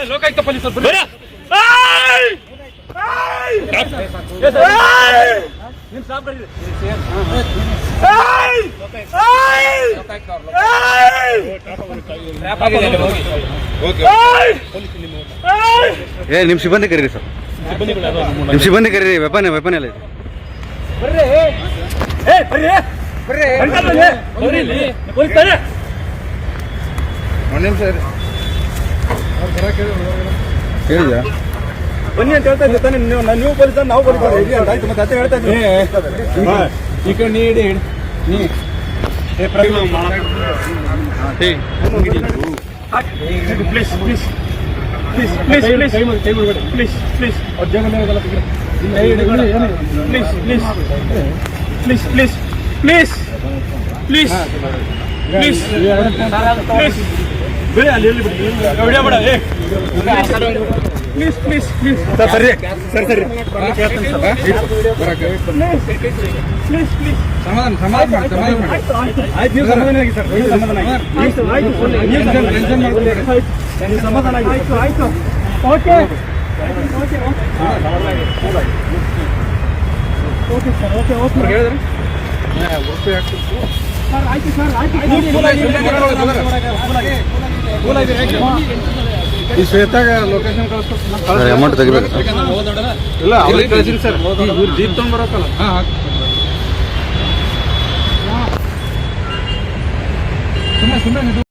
ಲೋಕಾಯುಕ್ತ ಪೊಲೀಸರು ನಿಮ್ಮ ಸಿಬ್ಬಂದಿ ಕರೀರಿ ಸರ್, ನಿಮ್ಮ ಸಿಬ್ಬಂದಿ ಕರೀರಿ. ವೆಪನ್ ಎಲ್ಲ ಇದೆ. ಹೇಳಿದ್ಯಾ ಬನ್ನಿ ಅಂತ ಹೇಳ್ತಾ ಇದ್ದೆ ತಾನೆ ನೀವು ಪೊಲೀಸ್ ನಾವು ಪೊಲೀಸ್ ಆಯ್ತು ಮತ್ತೆ ಅದೇ ಹೇಳ್ತಾ ಇದ್ದೀನಿ ಈ ಕಡೆ ನೀಡಿ please please please please please please please ಅವ್ರ ಜಗನ್ನ please please please please please please please please ಬೇಡ ಅಲ್ಲಿ ವಿಡಿಯೋ ಬೇಡ ಪ್ಲೀಸ್ ಪ್ಲೀಸ್ ಪ್ಲೀಸ್ ಸರ್ ಸರಿ ಸರಿ ಸರಿ ಪ್ಲೀಸ್ ಪ್ಲೀಸ್ ಸಮಾಧಾನ ಆಯ್ತು ನೀವು ಸಮಾಧಾನ ಆಗಿ ಸರ್ ಸಮಾಧಾನ ಆಗಿ ನೀವು ಸಮಾಧಾನ ಆಗಿ ಆಯ್ತು ಆಯ್ತು okay okay okay sir okay okay ಹೇಳಿದ್ರೆ ಸರ್ ಆಯ್ತು ಸರ್ ಆಯ್ತು ಈ ಶ್ವೇತಾಗ ಲೊಕೇಶನ್ ಕಳಿಸ್ತಾರೆ ಅಮೌಂಟ್ ತೆಗಿಬೇಕು ಇಲ್ಲ ಅವ್ರಿಗೆ ಕಳಿಸಿನಿ ಸರ್ ಇವ್ರು ಜೀಪ್ ತೊಗೊಂಡ್ ಬರೋಕಲ್ಲ ಸುಮ್ಮನೆ